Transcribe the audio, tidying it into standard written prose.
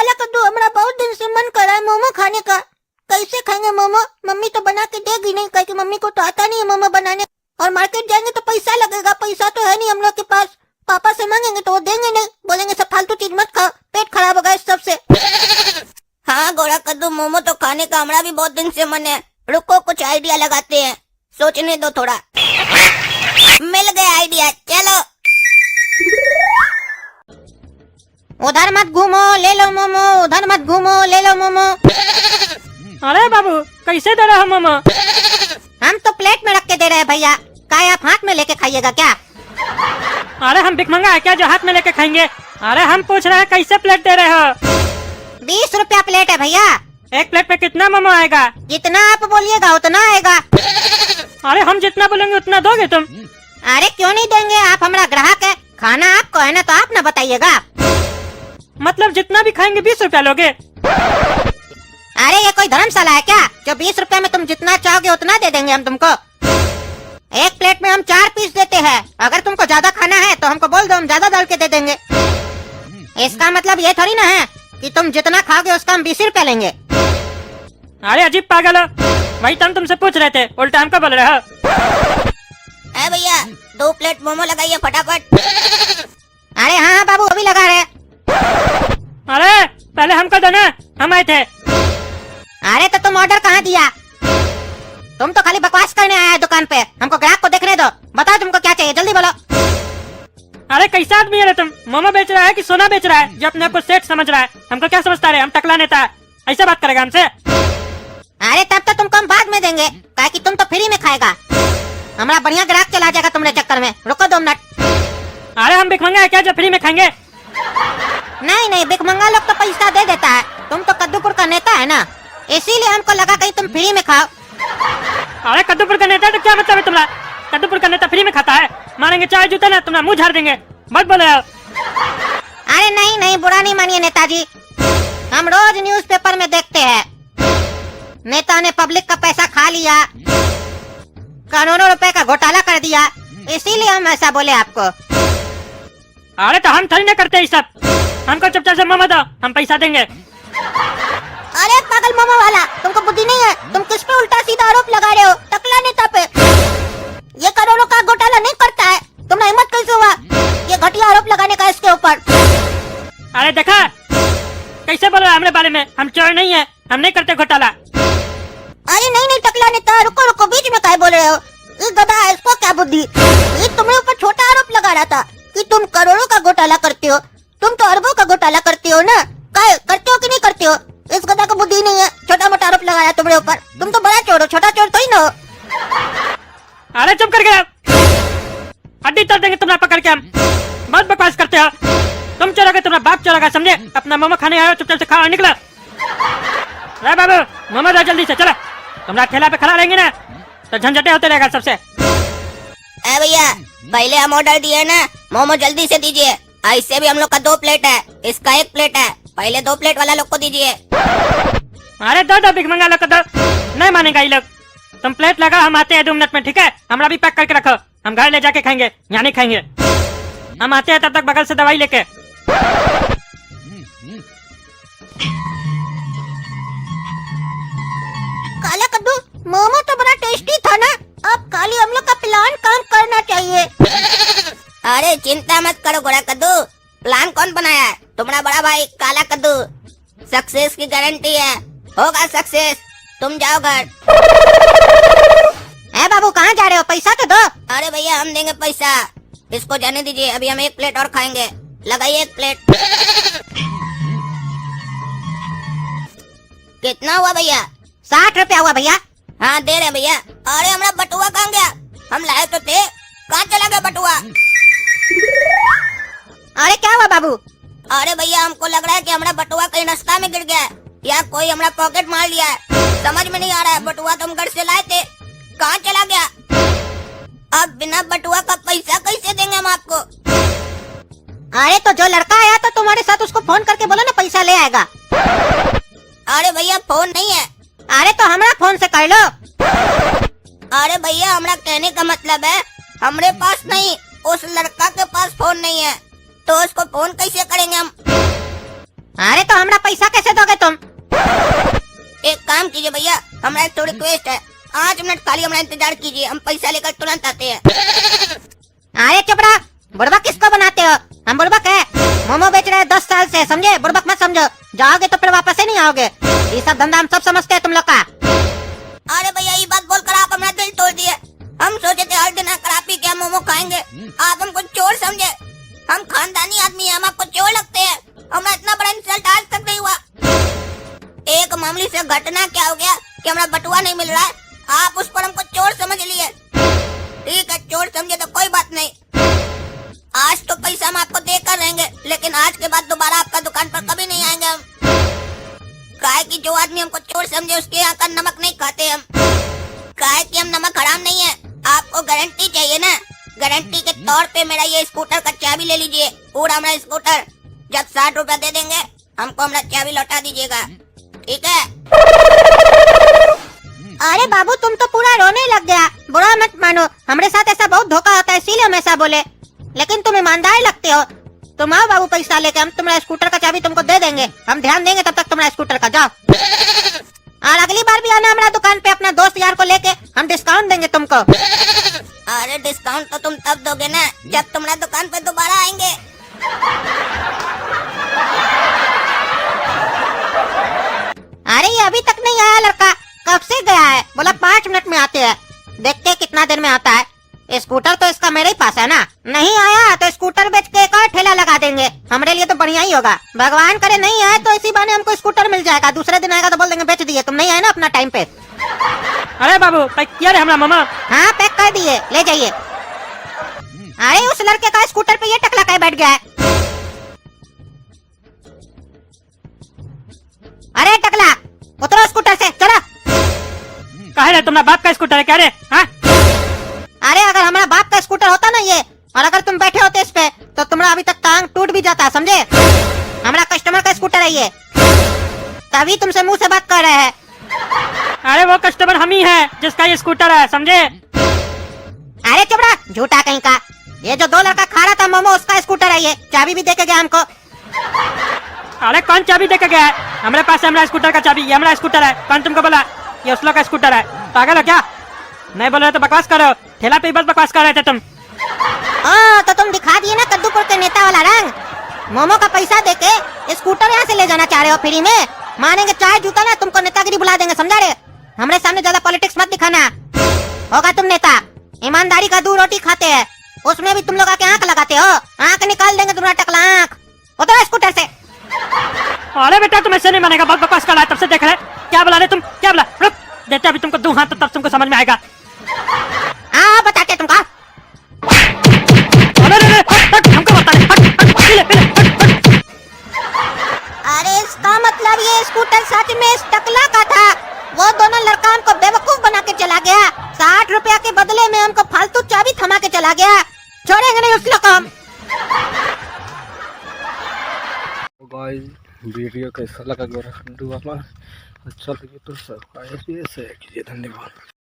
काला कद्दू, हमारा बहुत दिन से मन कर रहा है मोमो खाने का। कैसे खाएंगे मोमो? मम्मी तो बना के देगी नहीं, क्योंकि मम्मी को तो आता नहीं है मोमो बनाने। और मार्केट जाएंगे तो पैसा लगेगा, पैसा तो है नहीं हम लोग के पास। पापा से मांगेंगे तो वो देंगे नहीं, बोलेंगे सब फालतू चीज मत खाओ, पेट खराब होगा इस सबसे। हाँ गोरा कद्दू, मोमो तो खाने का हमारा भी बहुत दिन से मन है। रुको कुछ आइडिया लगाते हैं, सोचने दो थोड़ा। मिल गया आइडिया, चलो। उधर मत घूमो, ले लो मोमो, उधर मत घूमो, ले लो मोमो। अरे बाबू कैसे दे रहे हो मोमो? हम तो प्लेट में रख के दे रहे हैं भैया, क्या आप हाथ में लेके खाइएगा क्या? अरे हम भिखमंगा है क्या जो हाथ में लेके खाएंगे? अरे हम पूछ रहे हैं कैसे प्लेट दे रहे हो? 20 रुपया प्लेट है भैया। एक प्लेट पे कितना मोमो आएगा? जितना आप बोलिएगा उतना आएगा। अरे हम जितना बोलेंगे उतना दोगे तुम? अरे क्यों नहीं देंगे, आप हमारा ग्राहक है, खाना आपको है ना, तो आप ना बताइएगा। मतलब जितना भी खाएंगे 20 रुपया लोगे? अरे ये कोई धर्मशाला है क्या जो 20 रुपया में तुम जितना चाहोगे उतना दे देंगे हम तुमको? एक प्लेट में हम 4 पीस देते हैं, अगर तुमको ज्यादा खाना है तो हमको बोल दो, हम ज्यादा डाल के दे देंगे। इसका मतलब ये थोड़ी ना है कि तुम जितना खाओगे उसका हम 20 रुपया लेंगे। अरे अजीब पागल हो, वही तो हम तुमसे पूछ रहे थे, उल्टा हमको बोल रहे हो। भैया 2 प्लेट मोमो लगाइए फटाफट। अरे हाँ बाबू अभी लगा रहे। अरे पहले हमको दो ना, हम आए थे। अरे तो तुम ऑर्डर कहाँ दिया? तुम तो खाली बकवास करने आया है दुकान पे, हमको ग्राहक को देखने दो। बताओ तुमको क्या चाहिए, जल्दी बोलो। अरे कैसा आदमी है रे तुम? मोमो बेच रहा है कि सोना बेच रहा है जो अपने आप को सेठ समझ रहा है? हमको क्या समझता है, हम टकला नेता है, ऐसा बात करेगा हमसे? अरे तब तो तुमको हम बाद में देंगे, क्या कि तुम तो फ्री में खाएगा। हमारा बढ़िया ग्राहक चला जाएगा तुम्हारे चक्कर में, रुको 2 मिनट। अरे हम भिखमंगा है क्या जो फ्री में खाएंगे? नहीं भिखमंगा लोग तो पैसा दे देता है, तुम तो कद्दूपुर का नेता है ना, इसीलिए हमको लगा कहीं तुम फ्री में खाओ। अरे कद्दूपुर का नेता तो क्या मतलब है तुम्हारा? कद्दूपुर का नेता फ्री में खाता है? मारेंगे चाय जूते ना, तुम्हारा मुंह झाड़ देंगे, मत बोले। अरे नहीं बुरा नहीं मानिए नेताजी, हम रोज न्यूज़पेपर में देखते हैं नेता ने पब्लिक का पैसा खा लिया, करोड़ों रुपए का घोटाला कर दिया, इसीलिए हम ऐसा बोले आपको। अरे तो हम थोड़ी ना करते ये सब, हमको चुपचाप से मोमो दो, हम पैसा देंगे। अरे पागल मोमो वाला, तुमको बुद्धि नहीं है, तुम किस पे उल्टा सीधा आरोप लगा रहे हो? टकला नेता पे। ये करोड़ों का घोटाला नहीं करता है, तुम्हें हिम्मत कैसे हुआ ये घटिया आरोप लगाने का इसके ऊपर? अरे देखा कैसे बोल रहा है हमारे बारे में, हम चोर नहीं है, हम नहीं करते घोटाला। अरे नहीं टकला नेता, रुको बीच में क्या बोल रहे हो? ये गधा है, इसको क्या बुद्धि? ये तुम्हारे ऊपर छोटा आरोप लगा रहा था कि तुम करोड़ों का घोटाला करते हो, तुम तो अरबों का घोटाला करते हो ना, क्या करते हो कि नहीं करते हो? इस गधा को बुद्धि नहीं है, छोटा मोटा आरोप लगाया तुम्हारे ऊपर, तुम तो बड़ा चोर हो, छोटा चोर तो ही ना हो। अरे चुप कर गया, हड्डी तोड़ देंगे तुम्हारा पकड़ के हम, बहुत बकवास करते हो। तुम चोरोगे, तुम्हारा बाप चोरोगा, समझे? अपना मोमो खाने आए हो, चुपचाप से खाओ, निकलो। अरे बाबू मोमो दो जल्दी से, चलो। तुम्हारा ठेला पे खड़ा रहेंगे ना तो झंझटे होते रहेगा सबसे। भैया पहले हम ऑर्डर दिए ना, मोमो जल्दी से दीजिए। ऐसे भी हम लोग का 2 प्लेट है, इसका 1 प्लेट है, पहले 2 प्लेट वाला लोग को दीजिए। अरे दो भिखमंगा लोग को दो, नहीं मानेगा ये लोग। तुम प्लेट लगाओ, हम आते हैं 2 मिनट में, ठीक है? हमारा भी पैक करके रखो, हम घर ले जाके खाएंगे, यहाँ नहीं खाएंगे। हम आते हैं, तब तक बगल से दवाई लेके। काला कद्दू, मोमो तो बड़ा टेस्टी था ना, अब खाली हम लोग का प्लान काम करना चाहिए। अरे चिंता मत करो गोरा कद्दू, प्लान कौन बनाया है? तुम्हारा बड़ा भाई काला कद्दू। सक्सेस की गारंटी है, होगा सक्सेस, तुम जाओ घर। ए बाबू कहाँ जा रहे हो, पैसा तो दो। अरे भैया हम देंगे पैसा, इसको जाने दीजिए, अभी हम 1 प्लेट और खाएंगे, लगाइए 1 प्लेट। कितना हुआ भैया? 60 रुपया हुआ भैया। हाँ दे रहे भैया। अरे हमारा बटुआ कहाँ गया? हम लाए तो थे, कहाँ चला गया बटुआ? अरे क्या हुआ बाबू? अरे भैया हमको लग रहा है कि हमारा बटुआ कहीं रास्ता में गिर गया है या कोई हमारा पॉकेट मार लिया है, समझ में नहीं आ रहा है। बटुआ तो हम घर से लाए थे, कहाँ चला गया? अब बिना बटुआ का पैसा कैसे देंगे हम आपको? अरे तो जो लड़का आया था तुम्हारे साथ, उसको फोन करके बोलो ना, पैसा ले आएगा। अरे भैया फोन नहीं है। अरे तो हमारा फोन से कर लो। अरे भैया हमारा कहने का मतलब है हमारे पास नहीं, उस लड़का के पास फोन नहीं है, तो उसको फोन कैसे करेंगे हम? अरे तो हमारा पैसा कैसे दोगे तुम? एक काम कीजिए भैया, हमारा एक थोड़ी रिक्वेस्ट है, 5 मिनट खाली हमारा इंतजार कीजिए, हम पैसा लेकर तुरंत आते हैं। अरे चुप रहा, बुड़बक किसको बनाते हो? हम बुड़बक है, मोमो बेच रहे हैं 10 साल से, समझे? बुड़बक मत समझो, जाओगे तो फिर वापस ही नहीं आओगे। ये सब धंधा हम सब समझते हैं तुम लोग का। अरे भैया ये बात बोलकर आप हमारा दिल तोड़ दिए। हम सोचे थे हर दिन आकर आप ही क्या मोमो खाएंगे, आप हमको चोर समझे। हम खानदानी आदमी हैं, हम आपको चोर लगते हैं। हमारा इतना बड़ा इंसल्ट आज तक नहीं हुआ। एक मामूली से घटना क्या हो गया कि हमारा बटुआ नहीं मिल रहा है, आप उस पर हमको चोर समझ लिए। ठीक है, चोर समझे तो कोई बात नहीं, आज तो पैसा हम आपको देकर रहेंगे, लेकिन आज के बाद दोबारा आपका दुकान पर कभी नहीं आएंगे हम। काहे कि जो आदमी हमको चोर समझे उसके यहाँ का नमक नहीं खाते हम। काहे कि हम नमक हराम नहीं है। आपको गारंटी चाहिए ना, गारंटी के तौर पे मेरा ये स्कूटर का चाबी ले लीजिए, पूरा हमारा स्कूटर। जब 60 रुपया दे देंगे हमको हमारा चाबी लौटा दीजिएगा, ठीक है? अरे बाबू तुम तो पूरा रोने लग गया। बुरा मत मानो, हमारे साथ ऐसा बहुत धोखा होता है, इसीलिए हम ऐसा बोले। लेकिन तुम ईमानदार लगते हो। तुम आओ बाबू, पैसा लेके हम तुम्हारा स्कूटर का चाबी तुमको दे देंगे। हम ध्यान देंगे तब तक तुम्हारा स्कूटर का, जाओ। और अगली बार भी आना हमारा दुकान पे अपना दोस्त यार को लेके, हम डिस्काउंट देंगे तुमको। अरे डिस्काउंट तो तुम तब दोगे ना जब तुम्हारा दुकान पे दोबारा आएंगे। अरे ये अभी तक नहीं आया लड़का, कब से गया है? बोला 5 मिनट में आते हैं, देखते हैं कितना देर में आता है। स्कूटर तो इसका मेरे ही पास है ना, नहीं आया तो स्कूटर बेच के एक और ठेला लगा देंगे, हमारे लिए तो बढ़िया ही होगा। भगवान करे नहीं आए तो इसी बहाने हमको स्कूटर मिल जाएगा, दूसरे दिन आएगा तो बोल देंगे बेच दिए, तुम नहीं आए ना अपना टाइम पे। अरे बाबू पैक किया रे हमारा मामा। हाँ पैक कर दिए, ले जाइए। अरे उस लड़के का स्कूटर पे ये टकला का बैठ गया है। अरे टकला उतरो स्कूटर से, चलो। कहे रे तुम्हारा बाप का स्कूटर है क्या रे? हाँ? अरे अगर हमारा बाप का स्कूटर होता ना ये, और अगर तुम बैठे होते इस पे तो तुम्हारा अभी तक टांग टूट भी जाता, समझे? हमारा कस्टमर का स्कूटर है ये, तभी तुमसे मुंह से बात कर रहे हैं। अरे वो कस्टमर हम ही है जिसका ये स्कूटर है, समझे? अरे चुप रहा, झूठा कहीं का। ये जो 2 लड़का खा रहा था मोमो, उसका स्कूटर है ये, चाबी भी देके गया हमको। अरे कौन चाबी देके गया है? हमारे पास है हमारा स्कूटर का चाबी, ये हमारा स्कूटर है। कौन तुमको बोला ये उस लोग का स्कूटर है? पागल हो क्या? नहीं बोल रहे तो बकवास करो, ठेला पे बस बकवास कर रहे थे तुम। तो तुम दिखा दिए ना कद्दूपुर के नेता वाला रंग। मोमो का पैसा देके स्कूटर यहाँ से ले जाना चाह रहे हो फ्री में, मानेंगे चाय जूता ना, तुमको नेतागिरी बुला देंगे, समझा रहे? हमारे सामने ज्यादा पॉलिटिक्स मत दिखाना, होगा तुम नेता। ईमानदारी का 2 रोटी खाते हैं, उसमें भी तुम लोग आके आंख लगाते हो, आंख निकाल देंगे तुम्हारा टकला आंख। उतरो स्कूटर से। अरे बेटा तुम ऐसे नहीं मानेगा, बहुत बकवास कर रहा है, तब से देख रहे। क्या बुला रहे तुम, क्या बुला? रुक देते अभी तुमको 2 हाथ तो तब तुमको समझ में आएगा। हाँ बताते तुमको। हमको बता दे। अरे इसका मतलब ये स्कूटर सच में इस टकला का था। वो दोनों लड़का हमको बेवकूफ बना के चला गया, 60 रुपया के बदले में हमको फालतू चाबी थमा के चला गया। छोड़ेंगे नहीं उस लोग को हम। गाइस वीडियो कैसा लगा मेरा अच्छा लगे तो सब्सक्राइब शेयर कीजिए, धन्यवाद।